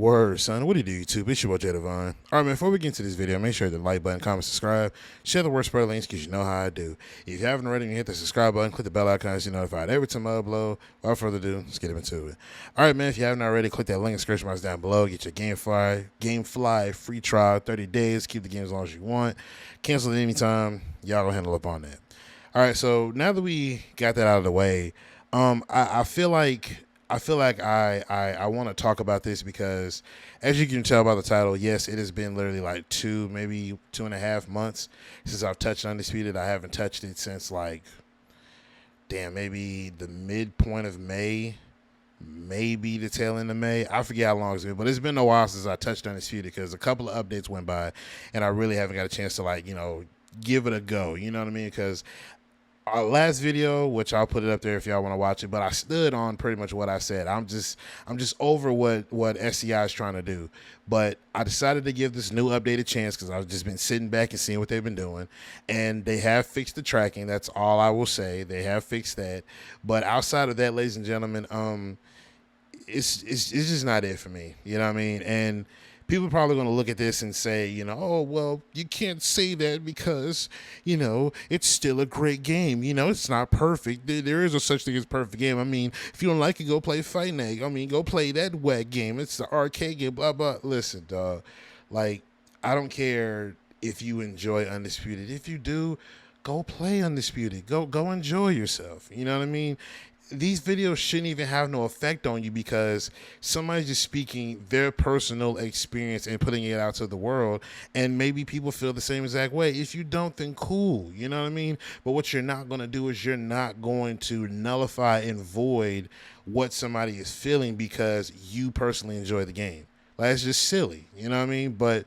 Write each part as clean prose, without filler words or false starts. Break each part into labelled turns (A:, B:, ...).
A: Word, son. What do you do, YouTube? It's your boy, Jay Devon. All right, man, before we get into this video, make sure to like button, comment, subscribe, share the word spread links because you know how I do. If you haven't already, you hit the subscribe button, click the bell icon so you're notified every time I upload. Without further ado, let's get into it. All right, man, if you haven't already, click that link in the description box down below. Get your Gamefly free trial, 30 days. Keep the game as long as you want. Cancel it anytime. Y'all gonna handle up on that. All right, so now that we got that out of the way, I feel like I want to talk about this because, as you can tell by the title, yes, it has been literally like maybe 2.5 months since I've touched Undisputed. I haven't touched it since maybe the midpoint of May, maybe the tail end of May. I forget how long it's been, but it's been a while since I touched Undisputed because a couple of updates went by, and I really haven't got a chance to give it a go. You know what I mean? Because our last video, which I'll put it up there if y'all want to watch it, but I stood on pretty much what I said. I'm just over what SCI is trying to do. But I decided to give this new update a chance because I've just been sitting back and seeing what they've been doing. And they have fixed the tracking. That's all I will say. They have fixed that. But outside of that, ladies and gentlemen, it's just not it for me. You know what I mean? And people are probably going to look at this and say, oh, well, you can't say that because, it's still a great game. It's not perfect. There is a such thing as perfect game. I mean, if you don't like it, go play Fight Night. I mean, go play that whack game. It's the arcade game, blah, blah. Listen, dog, I don't care if you enjoy Undisputed. If you do, go play Undisputed. Go enjoy yourself. You know what I mean? These videos shouldn't even have no effect on you because somebody's just speaking their personal experience and putting it out to the world, and maybe people feel the same exact way. If you don't, then cool, you know what I mean? But what you're not going to do is you're not going to nullify and void what somebody is feeling because you personally enjoy the game. It's just silly, you know what I mean? But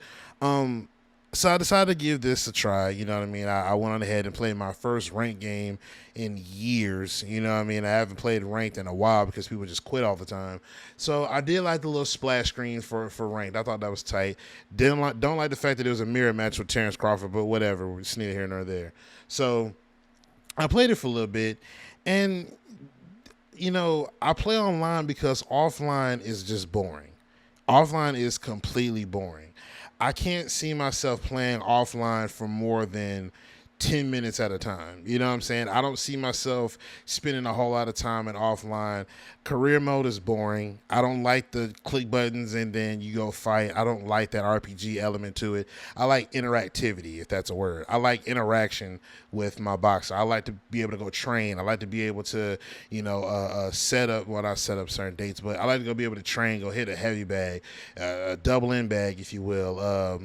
A: so I decided to give this a try, you know what I mean? I went on ahead and played my first ranked game in years, you know what I mean? I haven't played ranked in a while because people just quit all the time. So I did like the little splash screen for ranked. I thought that was tight. Don't like the fact that it was a mirror match with Terrence Crawford, but whatever. It's neither here nor there. So I played it for a little bit, and, I play online because offline is just boring. Offline is completely boring. I can't see myself playing offline for more than 10 minutes at a time. You know what I'm saying? I don't see myself spending a whole lot of time in offline. Career mode is boring. I don't like the click buttons and then you go fight. I don't like that RPG element to it. I like interactivity, if that's a word. I like interaction with my boxer. I like to be able to go train. I like to be able to, set up, well, not set up certain dates, but I like to go be able to train, go hit a heavy bag, a double end bag, if you will,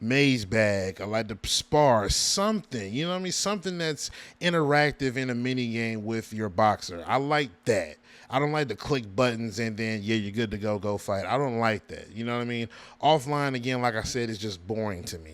A: maze bag. I like to spar something, you know what I mean? Something that's interactive in a mini game with your boxer. I like that. I don't like the click buttons and then, yeah, you're good to go fight. I don't like that. You know what I mean? Offline, again, like I said, is just boring to me.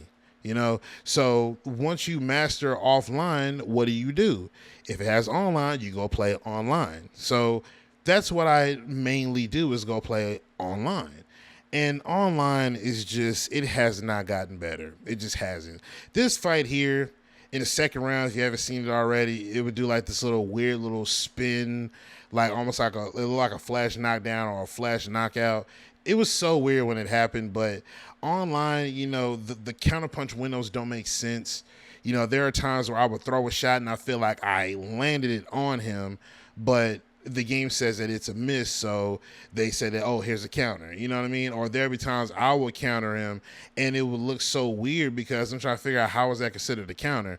A: So once you master offline, what do? If it has online, you go play online. So that's what I mainly do, is go play online. And online is just, it has not gotten better. It just hasn't. This fight here in the second round, if you haven't seen it already, it would do this little weird little spin, almost it looked like a flash knockdown or a flash knockout. It was so weird when it happened, but online, the counterpunch windows don't make sense. There are times where I would throw a shot and I feel like I landed it on him, but the game says that it's a miss, so they said that, oh, here's a counter. You know what I mean? Or there'll be times I would counter him, and it would look so weird because I'm trying to figure out how is that considered a counter.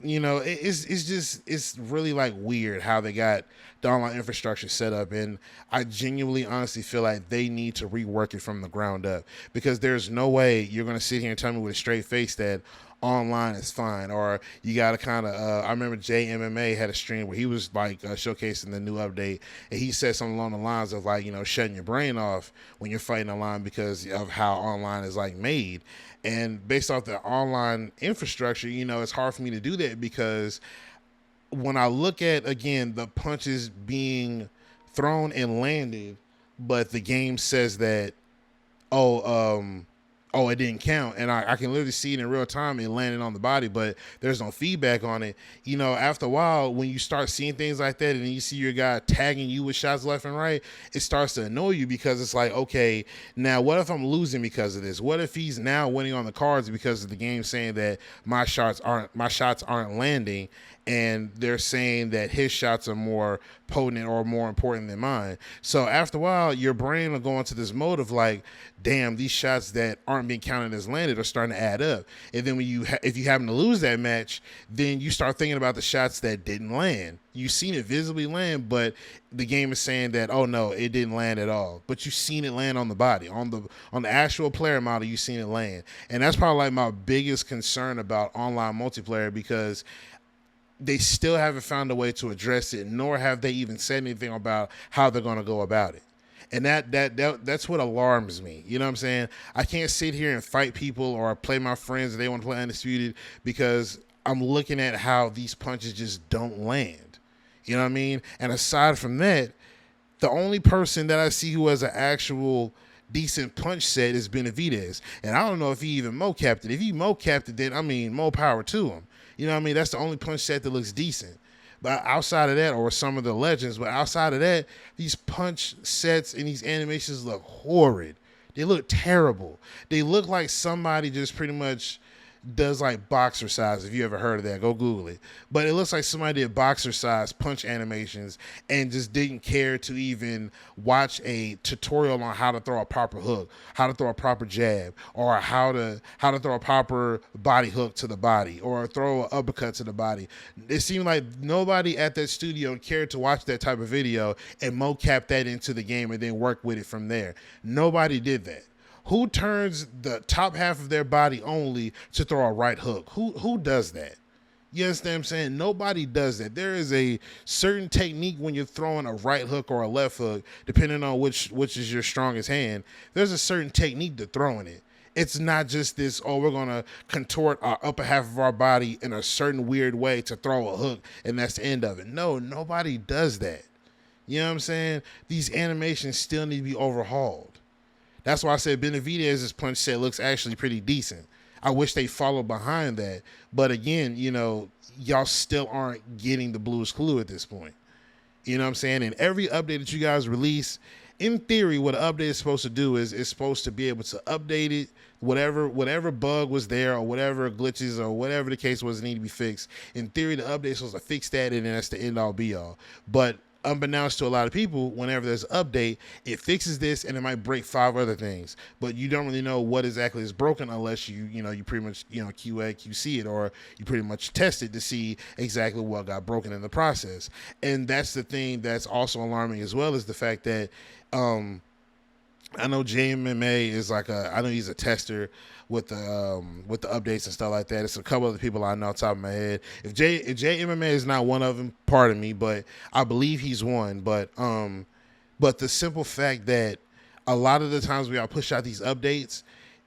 A: It's really weird how they got the online infrastructure set up, and I genuinely honestly feel like they need to rework it from the ground up, because there's no way you're going to sit here and tell me with a straight face that online is fine. Or you got to kind of I remember JMMA had a stream where he was showcasing the new update, and he said something along the lines of shutting your brain off when you're fighting online because of how online is made. And based off the online infrastructure, it's hard for me to do that, because when I look at, again, the punches being thrown and landed, but the game says that, oh, oh, it didn't count. And I can literally see it in real time. It landed on the body, but there's no feedback on it. You know, after a while, when you start seeing things like that and then you see your guy tagging you with shots left and right, it starts to annoy you because it's like, okay, now what if I'm losing because of this? What if he's now winning on the cards because of the game saying that my shots aren't landing, and they're saying that his shots are more potent or more important than mine. So after a while, your brain will go into this mode of like, damn, these shots that aren't being counted as landed are starting to add up. And then when if you happen to lose that match, then you start thinking about the shots that didn't land. You've seen it visibly land, but the game is saying that, oh no, it didn't land at all. But you've seen it land on the body, on the actual player model. You've seen it land, and that's probably like my biggest concern about online multiplayer, because they still haven't found a way to address it, nor have they even said anything about how they're going to go about it. And that's what alarms me. You know what I'm saying? I can't sit here and fight people or play my friends if they want to play Undisputed, because I'm looking at how these punches just don't land. You know what I mean? And aside from that, the only person that I see who has an actual decent punch set is Benavidez. And I don't know if he even mo-capped it. If he mo-capped it, then, I mean, more power to him. You know what I mean? That's the only punch set that looks decent. But outside of that, or some of the legends, but outside of that, these punch sets and these animations look horrid. They look terrible. They look like somebody just pretty much does like boxer size. If you ever heard of that, go Google it. But it looks like somebody did boxer size punch animations and just didn't care to even watch a tutorial on how to throw a proper hook, how to throw a proper jab, or how to throw a proper body hook to the body, or throw an uppercut to the body. It seemed like nobody at that studio cared to watch that type of video and mocap that into the game and then work with it from there. Nobody did that. Who turns the top half of their body only to throw a right hook? Who does that? You understand what I'm saying? Nobody does that. There is a certain technique when you're throwing a right hook or a left hook, depending on which is your strongest hand. There's a certain technique to throwing it. It's not just this, oh, we're going to contort our upper half of our body in a certain weird way to throw a hook, and that's the end of it. No, nobody does that. You know what I'm saying? These animations still need to be overhauled. That's why I said Benavidez's punch set looks actually pretty decent. I wish they followed behind that. But again, you know, y'all still aren't getting the Blues Clue at this point. You know what I'm saying? And every update that you guys release, in theory, what an update is supposed to do is it's supposed to be able to update it, whatever bug was there or whatever glitches or whatever the case was that need to be fixed. In theory, the update is supposed to fix that, and then that's the end all be all. But unbeknownst to a lot of people, whenever there's an update, it fixes this and it might break 5 other things, but you don't really know what exactly is broken unless you pretty much QA QC it, or you pretty much test it to see exactly what got broken in the process. And that's the thing that's also alarming as well, is the fact that I know JMMA is I know he's a tester with the updates and stuff like that. It's a couple other people I know off the top of my head. If JMMA is not one of them, pardon me, but I believe he's one. But the simple fact that a lot of the times we all push out these updates,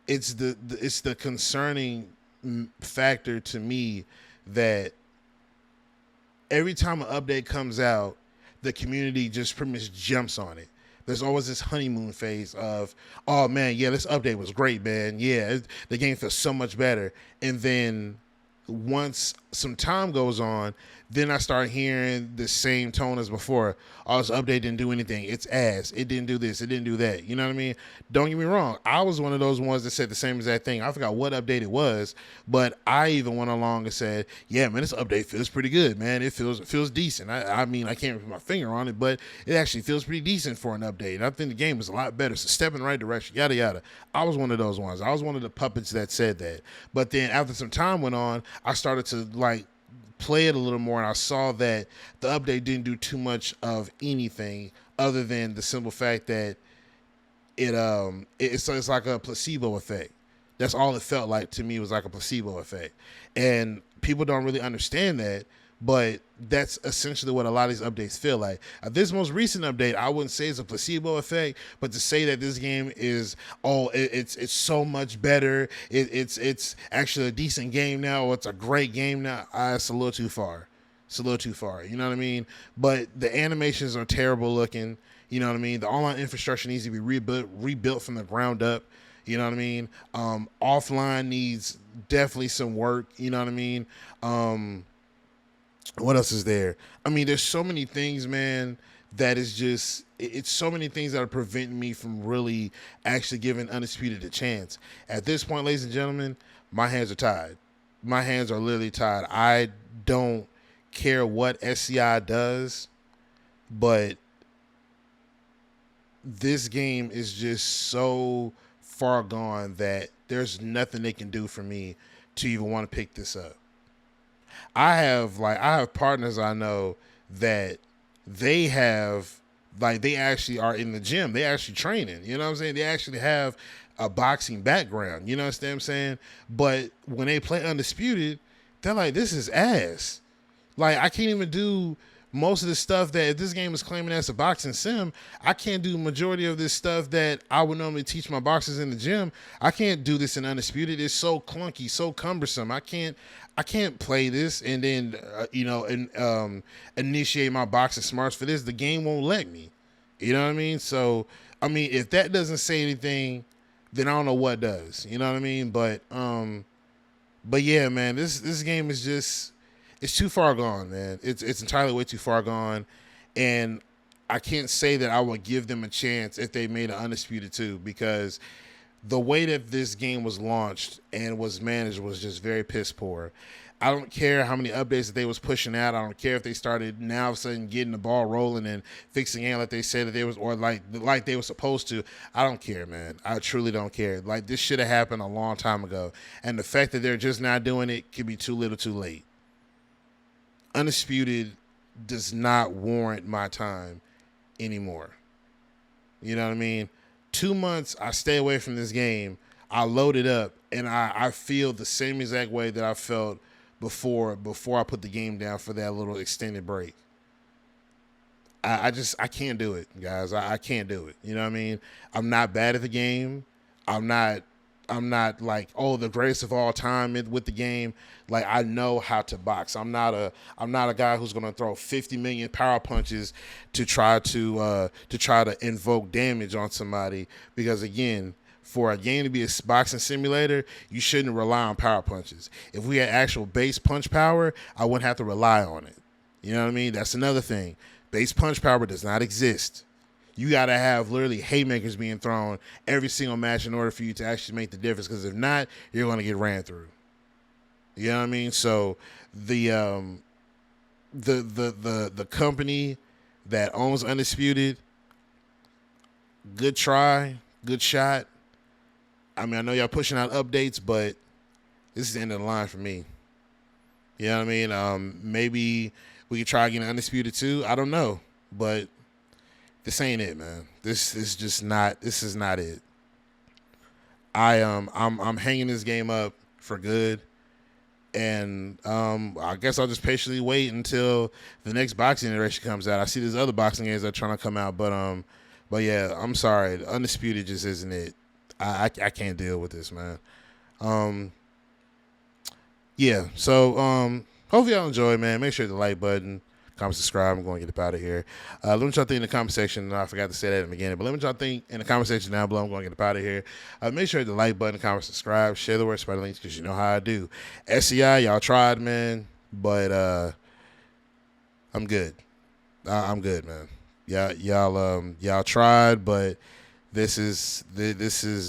A: it's the concerning factor to me that every time an update comes out, the community just pretty much jumps on it. There's always this honeymoon phase of, oh man, yeah, this update was great, man. Yeah, the game feels so much better. And then once some time goes on, then I start hearing the same tone as before. Oh, this update didn't do anything. It's ass. It didn't do this. It didn't do that. You know what I mean? Don't get me wrong. I was one of those ones that said the same exact thing. I forgot what update it was, but I even went along and said, yeah, man, this update feels pretty good, man. It feels decent. I mean, I can't put my finger on it, but it actually feels pretty decent for an update. And I think the game is a lot better. It's a step in the right direction, yada, yada. I was one of those ones. I was one of the puppets that said that. But then after some time went on, I started to play it a little more, and I saw that the update didn't do too much of anything other than the simple fact that it's like a placebo effect. That's all it felt like to me. It was like a placebo effect, and people don't really understand that, but that's essentially what a lot of these updates feel like. This most recent update, I wouldn't say it's a placebo effect, but to say that this game is, it's so much better, it's actually a decent game now, or it's a great game now, it's a little too far. It's a little too far, you know what I mean? But the animations are terrible looking, you know what I mean? The online infrastructure needs to be rebuilt from the ground up. You know what I mean? Offline needs definitely some work. You know what I mean? What else is there? I mean, there's so many things, man, that is just it's so many things that are preventing me from really actually giving Undisputed a chance. At this point, ladies and gentlemen, my hands are tied. My hands are literally tied. I don't care what SCI does, but this game is just so far gone that there's nothing they can do for me to even want to pick this up. I have partners I know that they actually are in the gym. They actually training. You know what I'm saying? They actually have a boxing background. You know what I'm saying? But when they play Undisputed, they're like, this is ass. Like, I can't even do most of the stuff that if this game is claiming as a boxing sim, I can't do the majority of this stuff that I would normally teach my boxers in the gym. I can't do this in Undisputed. It's so clunky, so cumbersome. I can't play this and then initiate my boxing smarts for this. The game won't let me. You know what I mean? So I mean, if that doesn't say anything, then I don't know what does. You know what I mean? But yeah, man, this game is just it's too far gone, man. It's entirely way too far gone, and I can't say that I would give them a chance if they made an Undisputed 2 because the way that this game was launched and was managed was just very piss poor. I don't care how many updates that they was pushing out. I don't care if they started now all of a sudden getting the ball rolling and fixing it like they said that they was or like they were supposed to. I don't care, man. I truly don't care. Like this should have happened a long time ago. And the fact that they're just not doing it could be too little too late. Undisputed does not warrant my time anymore. You know what I mean? 2 months, I stay away from this game. I load it up, and I feel the same exact way that I felt before I put the game down for that little extended break. I can't do it, guys. I can't do it. You know what I mean? I'm not bad at the game. I'm not like, oh, the greatest of all time with the game. Like, I know how to box. I'm not a guy who's gonna throw 50 million power punches to try to invoke damage on somebody. Because again, for a game to be a boxing simulator, you shouldn't rely on power punches. If we had actual base punch power, I wouldn't have to rely on it. You know what I mean? That's another thing. Base punch power does not exist. You got to have literally haymakers being thrown every single match in order for you to actually make the difference. Because if not, you're going to get ran through. You know what I mean? So the company that owns Undisputed, good try, good shot. I mean, I know y'all pushing out updates, but this is the end of the line for me. You know what I mean? Maybe we could try again Undisputed 2. I don't know, but this ain't it, man. This is just not. This is not it. I'm hanging this game up for good, and I guess I'll just patiently wait until the next boxing iteration comes out. I see there's other boxing games that are trying to come out, but yeah, I'm sorry, Undisputed just isn't it. I can't deal with this, man. Yeah. So hopefully y'all enjoy, man. Make sure to hit the like button. Comment, subscribe. I'm going to get up out of here. Let me know what y'all think in the comment section. I forgot to say that at the beginning, but let me know what y'all think in the comment section down below. I'm going to get up out of here. Make sure to hit the like button, comment, subscribe, share the word, spread the links, because you know how I do. SCI, y'all tried, man, but I'm good. I'm good, man. Y'all tried, but this is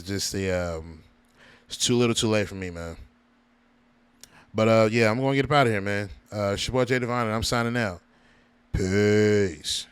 A: just it's too little, too late for me, man. But yeah, I'm going to get up out of here, man. It's your boy Jay Devine, and I'm signing out. Peace.